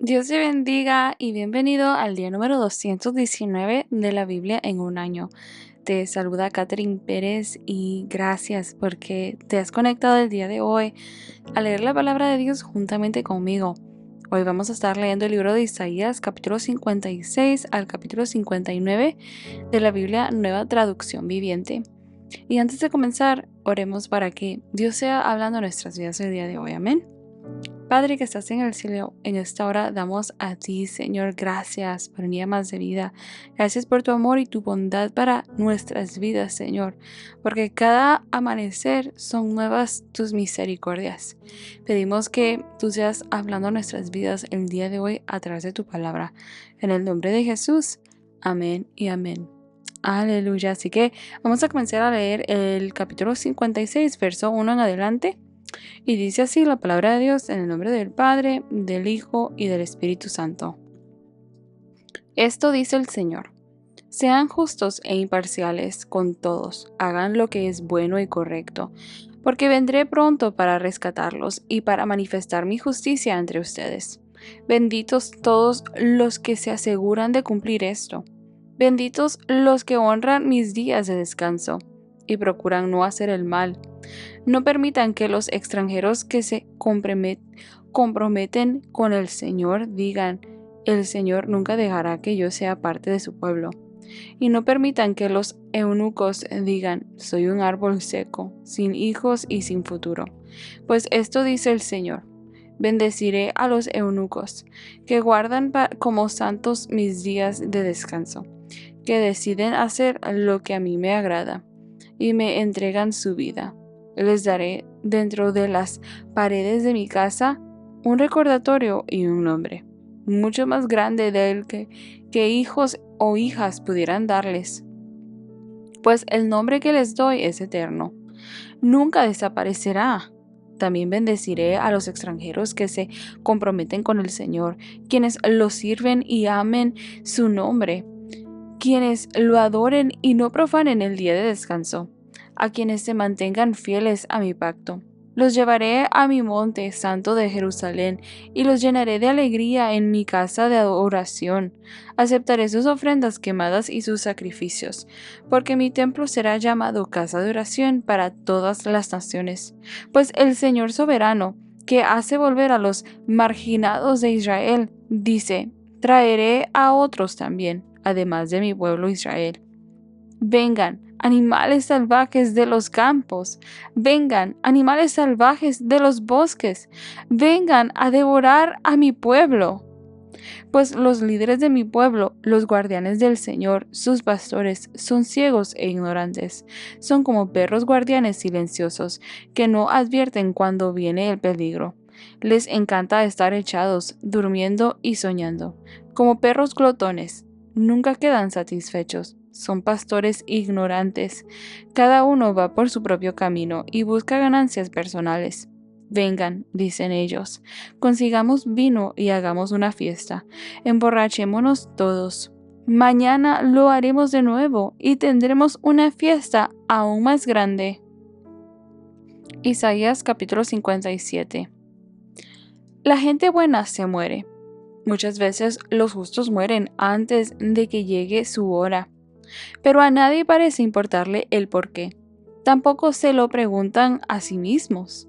Dios te bendiga y bienvenido al día número 219 de la Biblia en un año. Te saluda Catherine Pérez y gracias porque te has conectado el día de hoy a leer la palabra de Dios juntamente conmigo. Hoy vamos a estar leyendo el libro de Isaías, capítulo 56 al capítulo 59 de la Biblia Nueva Traducción Viviente. Y antes de comenzar, oremos para que Dios sea hablando en nuestras vidas el día de hoy. Amén. Padre que estás en el cielo, en esta hora damos a ti, Señor, gracias por un día más de vida. Gracias por tu amor y tu bondad para nuestras vidas, Señor, porque cada amanecer son nuevas tus misericordias. Pedimos que tú seas hablando a nuestras vidas el día de hoy a través de tu palabra. En el nombre de Jesús, amén y amén. Aleluya. Así que vamos a comenzar a leer el capítulo 56, verso 1 en adelante. Y dice así la palabra de Dios en el nombre del Padre, del Hijo y del Espíritu Santo. Esto dice el Señor: sean justos e imparciales con todos, hagan lo que es bueno y correcto, porque vendré pronto para rescatarlos y para manifestar mi justicia entre ustedes. Benditos todos los que se aseguran de cumplir esto. Benditos los que honran mis días de descanso y procuran no hacer el mal. No permitan que los extranjeros que se comprometen con el Señor digan: el Señor nunca dejará que yo sea parte de su pueblo. Y no permitan que los eunucos digan: soy un árbol seco, sin hijos y sin futuro. Pues esto dice el Señor: bendeciré a los eunucos, que guardan como santos mis días de descanso, que deciden hacer lo que a mí me agrada, y me entregan su vida. Les daré dentro de las paredes de mi casa un recordatorio y un nombre, mucho más grande del que hijos o hijas pudieran darles. Pues el nombre que les doy es eterno, nunca desaparecerá. También bendeciré a los extranjeros que se comprometen con el Señor, quienes lo sirven y amen su nombre, quienes lo adoren y no profanen el día de descanso, a quienes se mantengan fieles a mi pacto. Los llevaré a mi monte santo de Jerusalén y los llenaré de alegría en mi casa de oración. Aceptaré sus ofrendas quemadas y sus sacrificios, porque mi templo será llamado casa de oración para todas las naciones. Pues el Señor soberano, que hace volver a los marginados de Israel, dice: traeré a otros también, además de mi pueblo Israel. Vengan, animales salvajes de los campos, vengan, animales salvajes de los bosques, vengan a devorar a mi pueblo. Pues los líderes de mi pueblo, los guardianes del Señor, sus pastores, son ciegos e ignorantes. Son como perros guardianes silenciosos, que no advierten cuando viene el peligro. Les encanta estar echados, durmiendo y soñando. Como perros glotones, nunca quedan satisfechos. Son pastores ignorantes. Cada uno va por su propio camino y busca ganancias personales. Vengan, dicen ellos, consigamos vino y hagamos una fiesta. Emborrachémonos todos. Mañana lo haremos de nuevo y tendremos una fiesta aún más grande. Isaías capítulo 57. La gente buena se muere. Muchas veces los justos mueren antes de que llegue su hora, pero a nadie parece importarle el por qué. Tampoco se lo preguntan a sí mismos.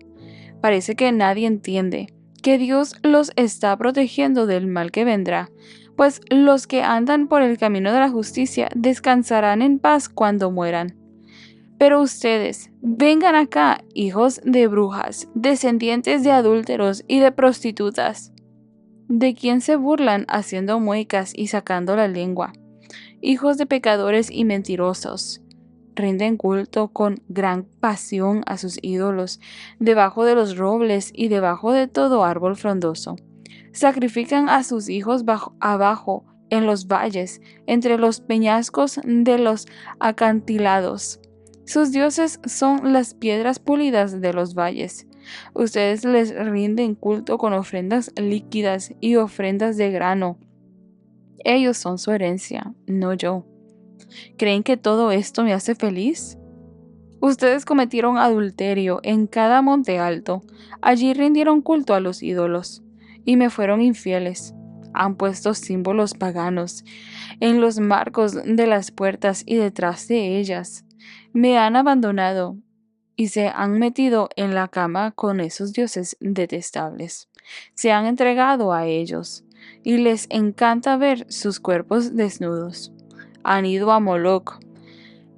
Parece que nadie entiende que Dios los está protegiendo del mal que vendrá, pues los que andan por el camino de la justicia descansarán en paz cuando mueran. Pero ustedes, vengan acá, hijos de brujas, descendientes de adúlteros y de prostitutas. ¿De quién se burlan haciendo muecas y sacando la lengua? Hijos de pecadores y mentirosos. Rinden culto con gran pasión a sus ídolos, debajo de los robles y debajo de todo árbol frondoso. Sacrifican a sus hijos abajo, en los valles, entre los peñascos de los acantilados. Sus dioses son las piedras pulidas de los valles. Ustedes les rinden culto con ofrendas líquidas y ofrendas de grano. Ellos son su herencia, no yo. ¿Creen que todo esto me hace feliz? Ustedes cometieron adulterio en cada monte alto. Allí rindieron culto a los ídolos y me fueron infieles. han puesto símbolos paganos en los marcos de las puertas y detrás de ellas. Me han abandonado y se han metido en la cama con esos dioses detestables. Se han entregado a ellos y les encanta ver sus cuerpos desnudos. Han ido a Moloc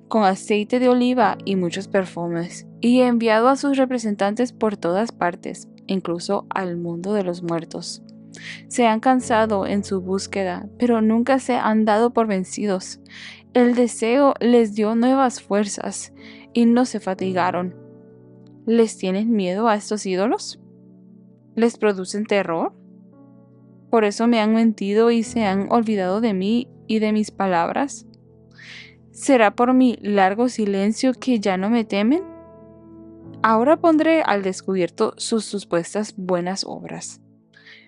con aceite de oliva y muchos perfumes, y enviado a sus representantes por todas partes, incluso al mundo de los muertos. Se han cansado en su búsqueda, pero nunca se han dado por vencidos. El deseo les dio nuevas fuerzas y no se fatigaron. ¿Les tienen miedo a estos ídolos? ¿Les producen terror? ¿Por eso me han mentido y se han olvidado de mí y de mis palabras? ¿Será por mi largo silencio que ya no me temen? Ahora pondré al descubierto sus supuestas buenas obras.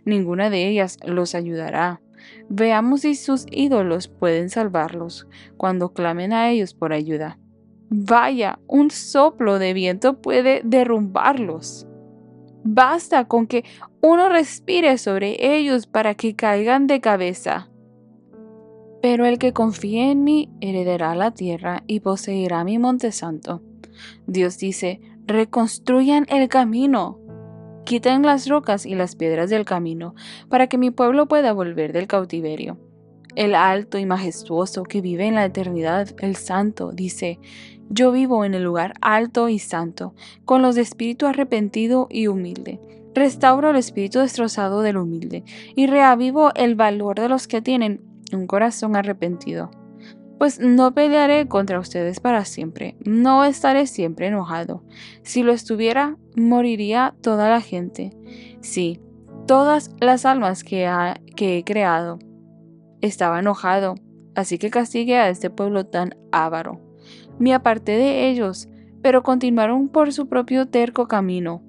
Ninguna de ellas los ayudará. Veamos si sus ídolos pueden salvarlos cuando clamen a ellos por ayuda. Vaya, un soplo de viento puede derrumbarlos. Basta con que uno respire sobre ellos para que caigan de cabeza. Pero el que confíe en mí heredará la tierra y poseerá mi monte santo. Dios dice, reconstruyan el camino. Quiten las rocas y las piedras del camino, para que mi pueblo pueda volver del cautiverio. El alto y majestuoso que vive en la eternidad, el santo, dice, yo vivo en el lugar alto y santo, con los de espíritu arrepentido y humilde. Restauro el espíritu destrozado del humilde, y reavivo el valor de los que tienen un corazón arrepentido. Pues no pelearé contra ustedes para siempre, no estaré siempre enojado. Si lo estuviera, moriría toda la gente. Sí, todas las almas que he creado. Estaba enojado, así que castigué a este pueblo tan avaro. Me aparté de ellos, pero continuaron por su propio terco camino.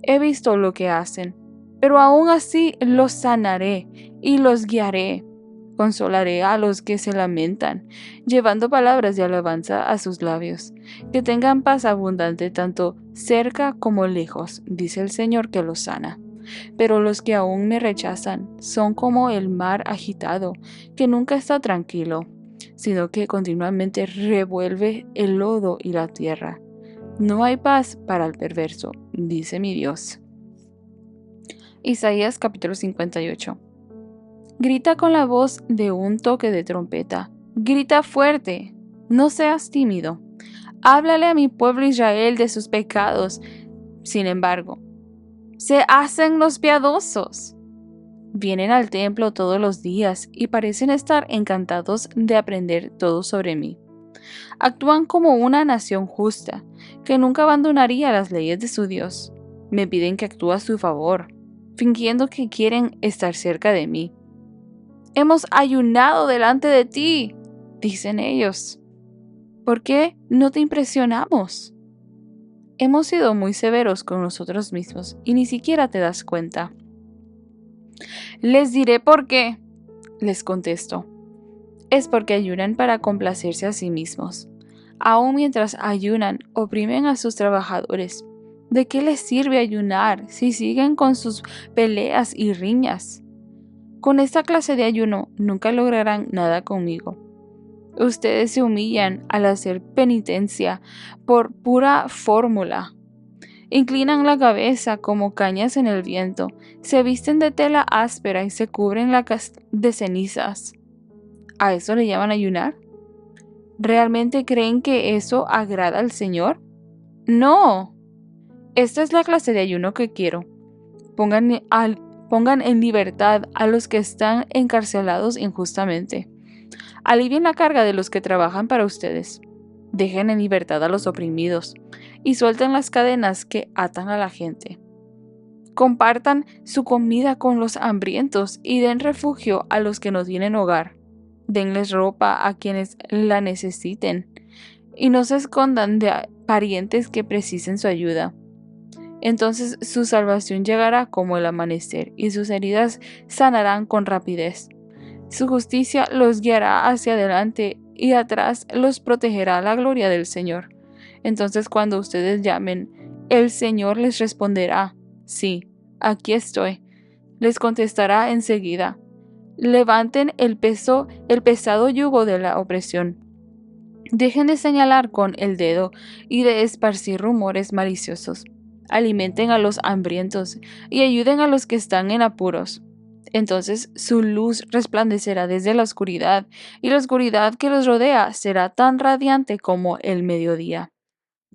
He visto lo que hacen, pero aún así los sanaré y los guiaré. Consolaré a los que se lamentan, llevando palabras de alabanza a sus labios. Que tengan paz abundante tanto cerca como lejos, dice el Señor que los sana. Pero los que aún me rechazan son como el mar agitado, que nunca está tranquilo, sino que continuamente revuelve el lodo y la tierra. No hay paz para el perverso, dice mi Dios. Isaías capítulo 58. Grita con la voz de un toque de trompeta. Grita fuerte. No seas tímido. Háblale a mi pueblo Israel de sus pecados. Sin embargo, se hacen los piadosos. Vienen al templo todos los días y parecen estar encantados de aprender todo sobre mí. Actúan como una nación justa, que nunca abandonaría las leyes de su Dios. Me piden que actúe a su favor, fingiendo que quieren estar cerca de mí. Hemos ayunado delante de ti, dicen ellos. ¿Por qué no te impresionamos? Hemos sido muy severos con nosotros mismos y ni siquiera te das cuenta. Les diré por qué, les contesto. Es porque ayunan para complacerse a sí mismos. Aún mientras ayunan, oprimen a sus trabajadores. ¿De qué les sirve ayunar si siguen con sus peleas y riñas? Con esta clase de ayuno nunca lograrán nada conmigo. Ustedes se humillan al hacer penitencia por pura fórmula. Inclinan la cabeza como cañas en el viento, se visten de tela áspera y se cubren la cara de cenizas. ¿A eso le llaman ayunar? ¿Realmente creen que eso agrada al Señor? No. Esta es la clase de ayuno que quiero. Pongan en libertad a los que están encarcelados injustamente. Alivien la carga de los que trabajan para ustedes. Dejen en libertad a los oprimidos y suelten las cadenas que atan a la gente. Compartan su comida con los hambrientos y den refugio a los que no tienen hogar. Denles ropa a quienes la necesiten y no se escondan de parientes que precisen su ayuda. Entonces su salvación llegará como el amanecer y sus heridas sanarán con rapidez. Su justicia los guiará hacia adelante y atrás los protegerá la gloria del Señor. Entonces cuando ustedes llamen, el Señor les responderá, sí, aquí estoy. Les contestará enseguida, Levanten el pesado yugo de la opresión. Dejen de señalar con el dedo y de esparcir rumores maliciosos. Alimenten a los hambrientos y ayuden a los que están en apuros. Entonces su luz resplandecerá desde la oscuridad, y la oscuridad que los rodea será tan radiante como el mediodía.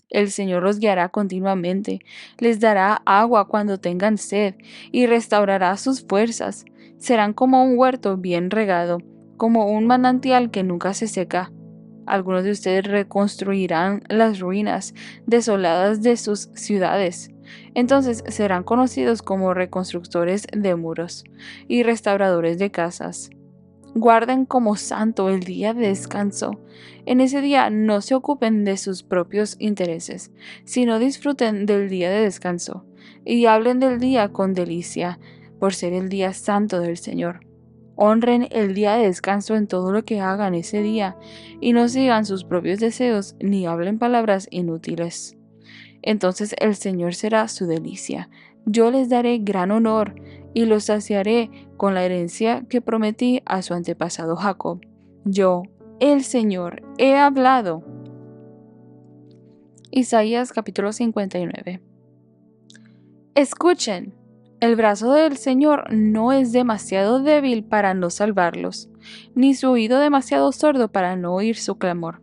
El Señor los guiará continuamente, les dará agua cuando tengan sed, y restaurará sus fuerzas. Serán como un huerto bien regado, como un manantial que nunca se seca. Algunos de ustedes reconstruirán las ruinas desoladas de sus ciudades. Entonces serán conocidos como reconstructores de muros y restauradores de casas. Guarden como santo el día de descanso. En ese día no se ocupen de sus propios intereses, sino disfruten del día de descanso y hablen del día con delicia, por ser el día santo del Señor. Honren el día de descanso en todo lo que hagan ese día y no sigan sus propios deseos ni hablen palabras inútiles. Entonces el Señor será su delicia. Yo les daré gran honor y los saciaré con la herencia que prometí a su antepasado Jacob. Yo, el Señor, he hablado. Isaías capítulo 59. Escuchen. El brazo del Señor no es demasiado débil para no salvarlos, ni su oído demasiado sordo para no oír su clamor.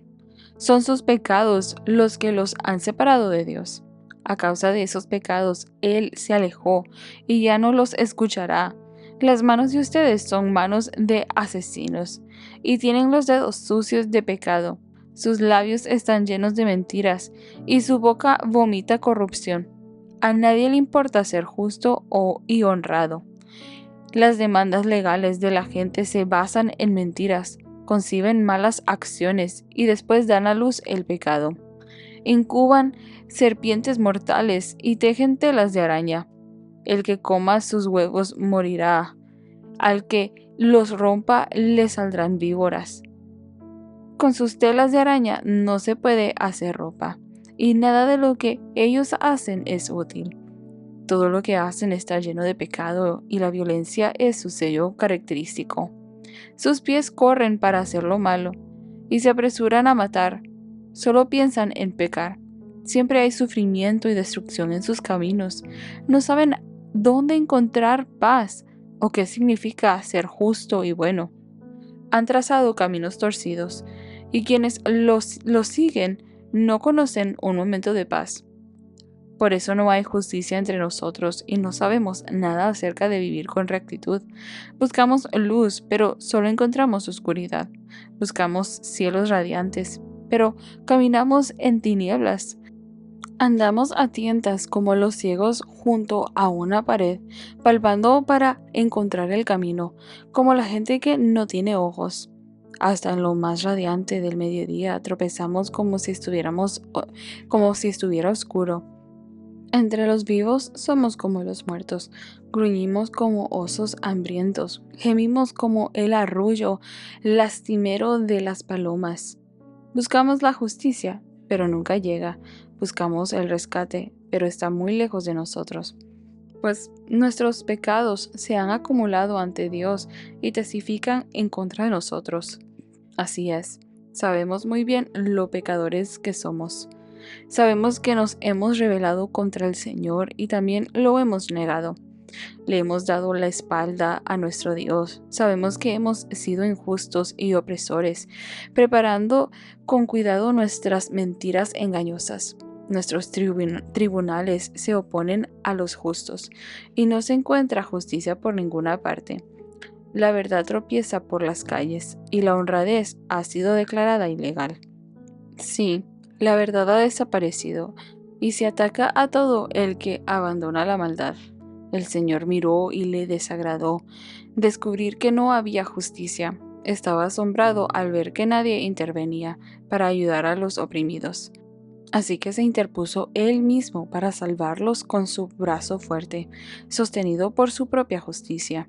Son sus pecados los que los han separado de Dios. A causa de esos pecados, Él se alejó y ya no los escuchará. Las manos de ustedes son manos de asesinos y tienen los dedos sucios de pecado. Sus labios están llenos de mentiras y su boca vomita corrupción. A nadie le importa ser justo y honrado. Las demandas legales de la gente se basan en mentiras, conciben malas acciones y después dan a luz el pecado. Incuban serpientes mortales y tejen telas de araña. El que coma sus huevos morirá. Al que los rompa le saldrán víboras. Con sus telas de araña no se puede hacer ropa, y nada de lo que ellos hacen es útil. Todo lo que hacen está lleno de pecado y la violencia es su sello característico. Sus pies corren para hacer lo malo y se apresuran a matar. Solo piensan en pecar. Siempre hay sufrimiento y destrucción en sus caminos. No saben dónde encontrar paz o qué significa ser justo y bueno. Han trazado caminos torcidos y quienes los siguen no conocen un momento de paz. Por eso no hay justicia entre nosotros y no sabemos nada acerca de vivir con rectitud. Buscamos luz, pero solo encontramos oscuridad. Buscamos cielos radiantes, pero caminamos en tinieblas. Andamos a tientas como los ciegos junto a una pared, palpando para encontrar el camino, como la gente que no tiene ojos. Hasta en lo más radiante del mediodía tropezamos como si estuviera oscuro. Entre los vivos somos como los muertos, gruñimos como osos hambrientos, gemimos como el arrullo lastimero de las palomas. Buscamos la justicia, pero nunca llega. Buscamos el rescate, pero está muy lejos de nosotros. Pues nuestros pecados se han acumulado ante Dios y testifican en contra de nosotros. Así es, sabemos muy bien lo pecadores que somos. Sabemos que nos hemos rebelado contra el Señor y también lo hemos negado. Le hemos dado la espalda a nuestro Dios. Sabemos que hemos sido injustos y opresores, preparando con cuidado nuestras mentiras engañosas. Nuestros tribunales se oponen a los justos y no se encuentra justicia por ninguna parte. La verdad tropieza por las calles y la honradez ha sido declarada ilegal. Sí, la verdad ha desaparecido y se ataca a todo el que abandona la maldad. El Señor miró y le desagradó descubrir que no había justicia. Estaba asombrado al ver que nadie intervenía para ayudar a los oprimidos. Así que se interpuso él mismo para salvarlos con su brazo fuerte, sostenido por su propia justicia.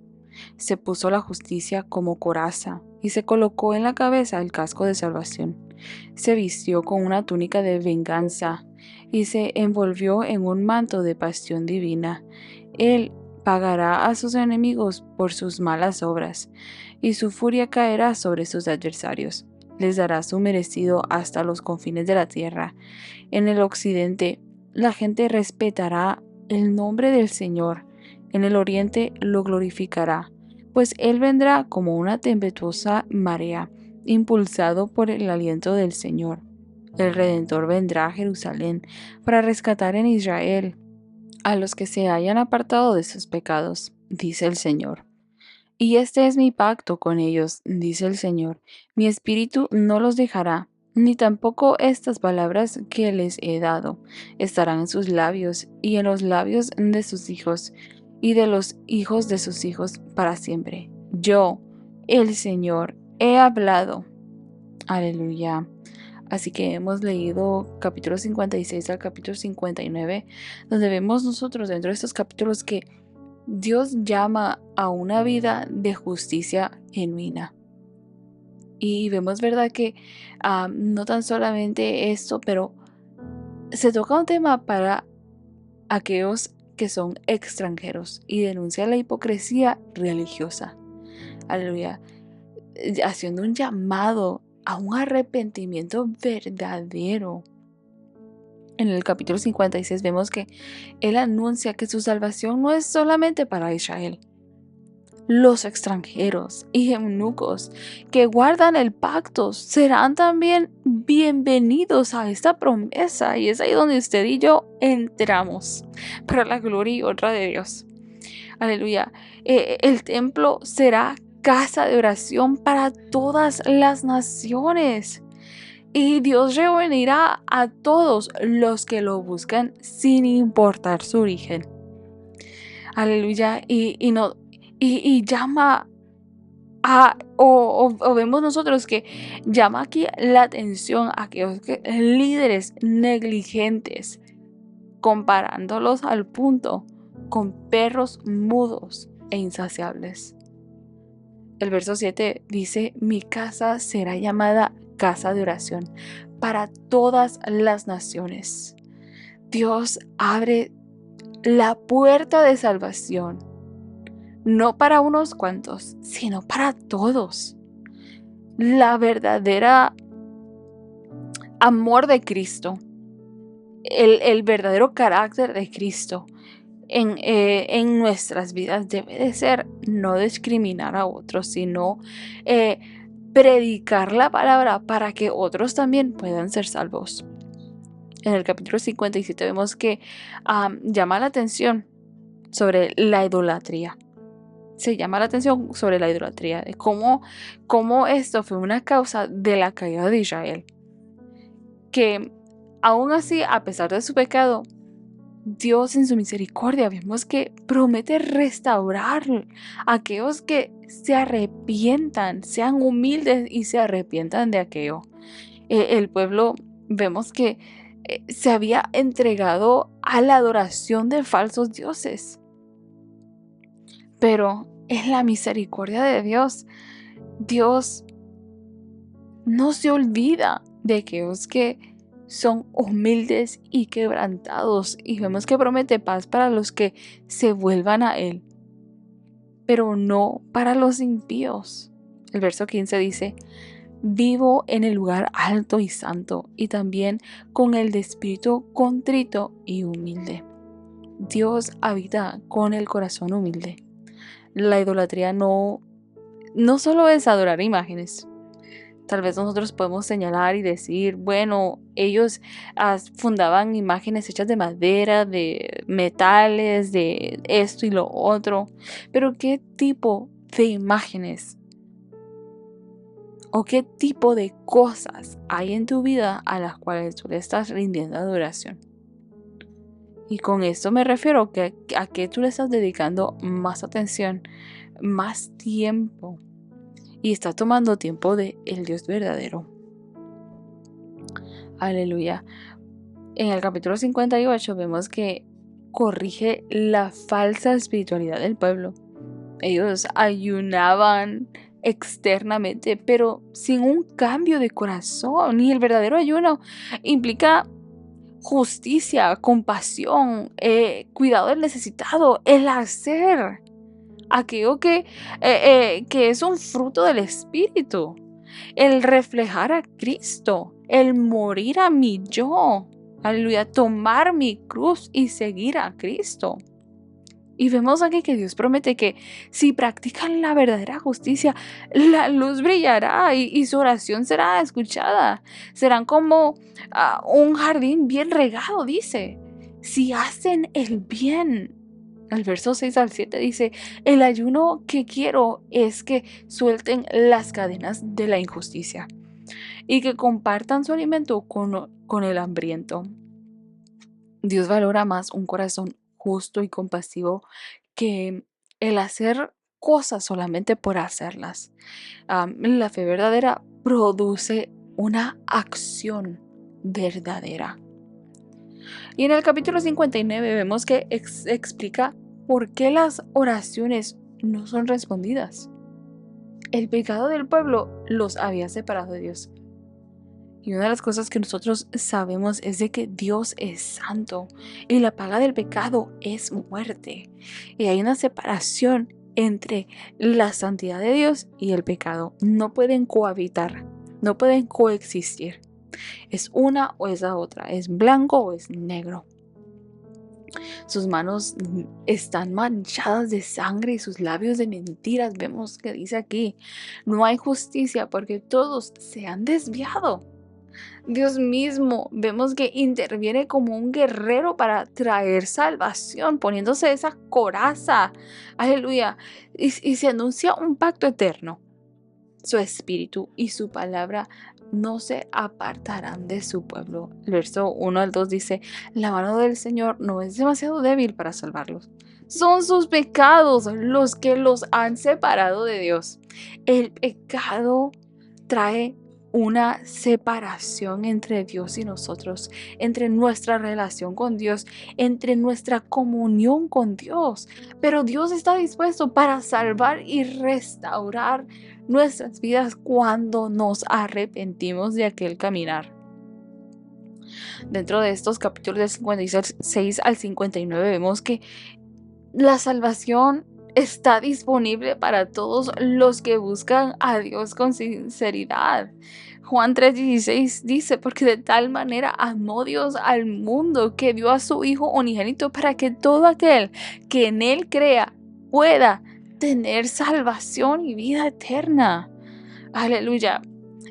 Se puso la justicia como coraza y se colocó en la cabeza el casco de salvación. Se vistió con una túnica de venganza y se envolvió en un manto de pasión divina. Él pagará a sus enemigos por sus malas obras, y su furia caerá sobre sus adversarios. Les dará su merecido hasta los confines de la tierra. En el occidente, la gente respetará el nombre del Señor. En el oriente lo glorificará, pues Él vendrá como una tempestuosa marea, impulsado por el aliento del Señor. El Redentor vendrá a Jerusalén para rescatar en Israel a los que se hayan apartado de sus pecados, dice el Señor. Y este es mi pacto con ellos, dice el Señor. Mi espíritu no los dejará, ni tampoco estas palabras que les he dado estarán en sus labios y en los labios de sus hijos y de los hijos de sus hijos para siempre. Yo, el Señor, he hablado. Aleluya. Así que hemos leído capítulo 56 al capítulo 59, donde vemos nosotros dentro de estos capítulos que Dios llama a una vida de justicia genuina. Y vemos, ¿verdad?, que no tan solamente esto, pero se toca un tema para aquellos que son extranjeros y denuncia la hipocresía religiosa. Aleluya. Haciendo un llamado a un arrepentimiento verdadero. En el capítulo 56 vemos que Él anuncia que su salvación no es solamente para Israel. Los extranjeros y eunucos que guardan el pacto serán también bienvenidos a esta promesa, y es ahí donde usted y yo entramos para la gloria y honra de Dios. Aleluya. El templo será casa de oración para todas las naciones. Y Dios reunirá a todos los que lo buscan sin importar su origen. Aleluya. Y llama a, o vemos nosotros que llama aquí la atención a aquellos líderes negligentes, comparándolos al punto con perros mudos e insaciables. El verso 7 dice: mi casa será llamada casa de oración para todas las naciones. Dios abre la puerta de salvación, no para unos cuantos, sino para todos. La verdadera amor de Cristo, el verdadero carácter de Cristo en nuestras vidas debe de ser no discriminar a otros, sino predicar la palabra para que otros también puedan ser salvos. En el capítulo 57 vemos que llama la atención sobre la idolatría. Se llama la atención sobre la idolatría, de cómo esto fue una causa de la caída de Israel. Que aún así, a pesar de su pecado, Dios en su misericordia vemos que promete restaurar a aquellos que se arrepientan, sean humildes y se arrepientan de aquello. El pueblo vemos que se había entregado a la adoración de falsos dioses. Pero en la misericordia de Dios, Dios no se olvida de aquellos que son humildes y quebrantados, y vemos que promete paz para los que se vuelvan a Él, pero no para los impíos. El verso 15 dice: vivo en el lugar alto y santo, y también con el de espíritu contrito y humilde. Dios habita con el corazón humilde. La idolatría no solo es adorar imágenes. Tal vez nosotros podemos señalar y decir, bueno, ellos fundaban imágenes hechas de madera, de metales, de esto y lo otro. Pero ¿qué tipo de imágenes o qué tipo de cosas hay en tu vida a las cuales tú le estás rindiendo adoración? Y con esto me refiero a que tú le estás dedicando más atención, más tiempo. Y está tomando tiempo de el Dios verdadero. Aleluya. En el capítulo 58 vemos que corrige la falsa espiritualidad del pueblo. Ellos ayunaban externamente, pero sin un cambio de corazón. Y el verdadero ayuno implica justicia, compasión, cuidado del necesitado, el hacer aquello que es un fruto del Espíritu, el reflejar a Cristo, el morir a mi yo, aleluya, tomar mi cruz y seguir a Cristo. Y vemos aquí que Dios promete que si practican la verdadera justicia, la luz brillará y su oración será escuchada. Serán como un jardín bien regado, dice. Si hacen el bien. El verso 6 al 7 dice, el ayuno que quiero es que suelten las cadenas de la injusticia y que compartan su alimento con el hambriento. Dios valora más un corazón justo y compasivo que el hacer cosas solamente por hacerlas. La fe verdadera produce una acción verdadera. Y en el capítulo 59 vemos que explica por qué las oraciones no son respondidas. El pecado del pueblo los había separado de Dios. Y una de las cosas que nosotros sabemos es de que Dios es santo y la paga del pecado es muerte. Y hay una separación entre la santidad de Dios y el pecado. No pueden cohabitar, no pueden coexistir. Es una o es la otra, es blanco o es negro. Sus manos están manchadas de sangre y sus labios de mentiras. Vemos que dice aquí, no hay justicia porque todos se han desviado. Dios mismo vemos que interviene como un guerrero para traer salvación, poniéndose esa coraza, aleluya, y se anuncia un pacto eterno. Su espíritu y su palabra no se apartarán de su pueblo. El verso 1 al 2 dice, la mano del Señor no es demasiado débil para salvarlos. Son sus pecados los que los han separado de Dios. El pecado trae una separación entre Dios y nosotros, entre nuestra relación con Dios, entre nuestra comunión con Dios. Pero Dios está dispuesto para salvar y restaurar nuestras vidas cuando nos arrepentimos de aquel caminar. Dentro de estos capítulos del 56 al 59 vemos que la salvación está disponible para todos los que buscan a Dios con sinceridad. Juan 3:16 dice, porque de tal manera amó Dios al mundo que dio a su Hijo unigénito para que todo aquel que en Él crea pueda tener salvación y vida eterna. Aleluya.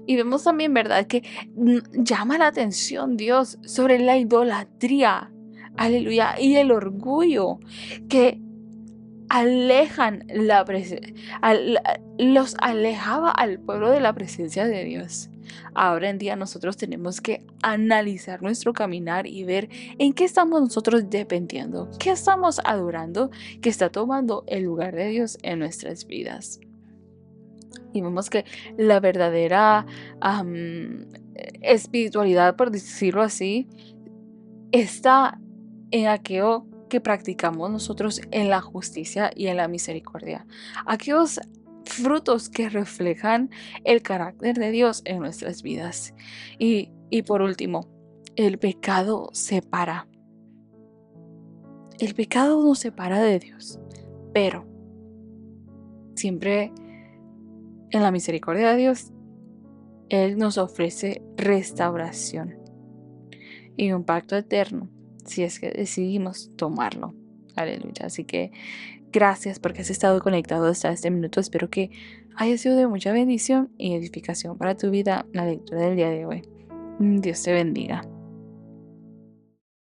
Y vemos también, ¿verdad?, que llama la atención Dios sobre la idolatría, aleluya, y el orgullo que alejan los alejaba al pueblo de la presencia de Dios. Ahora en día nosotros tenemos que analizar nuestro caminar y ver en qué estamos nosotros dependiendo, qué estamos adorando, que está tomando el lugar de Dios en nuestras vidas. Y vemos que la verdadera espiritualidad, por decirlo así, está en aquello que practicamos nosotros en la justicia y en la misericordia. Aquellos frutos que reflejan el carácter de Dios en nuestras vidas. Y por último, el pecado separa. El pecado nos separa de Dios, pero siempre en la misericordia de Dios, Él nos ofrece restauración y un pacto eterno si es que decidimos tomarlo. Aleluya. Así que gracias porque has estado conectado hasta este minuto. Espero que haya sido de mucha bendición y edificación para tu vida la lectura del día de hoy. Dios te bendiga.